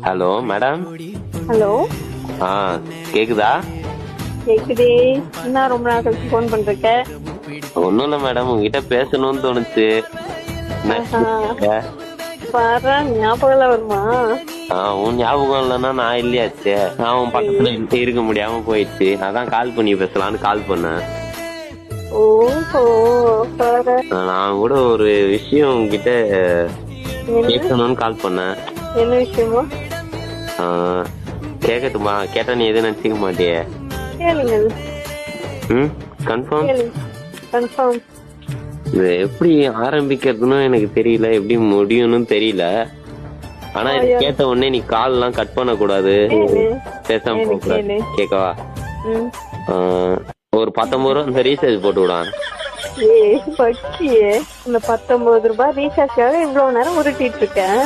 Hello madam. Hello. ஆ கேக்குதா? கேக்குதே. என்ன ரொம்ப நாள் கழிச்சு ஃபோன் பண்றீங்க? ஒன்றும் இல்லை மேடம், உங்ககிட்ட பேசணும்னு தோணுச்சு. பாரு, ஞாபகம் வருமா? உன் ஞாபகம் இல்லைன்னா நான் இல்லையாச்சு. நான் உன் பக்கத்துல இருக்க முடியாம போயிடுச்சு. அதான் கால் பண்ணி பேசலான்னு கால் பண்ணேன். ஓஹோ. நான் கூட ஒரு விஷயம் உங்ககிட்ட கேட்கணும்னு கால் பண்ணேன். என்ன விஷயமா? கேட்கட்டுமா? கேட்டா நீ எதுவும் நினைச்சுக்க மாட்டியே? கேளுங்க. கன்ஃபார்ம். கன்ஃபார்ம். இது எப்படி ஆரம்பிக்கிறதுன்னு எனக்கு தெரியல, எப்படி முடியும்னு தெரியல. ஆனா இது கேட்ட உடனே நீ கால் எல்லாம் கட் பண்ண கூடாது, பேசாம போக கூடாது. கேக்கவா? ஒரு 19 ரூபா இந்த ரீசார்ஜ் போட்டு விடான். இந்த 19 ரூபாய் ரீசார்ஜ்க்காக இவ்வளவு நேரம் உருட்டிட்டு இருக்கேன்.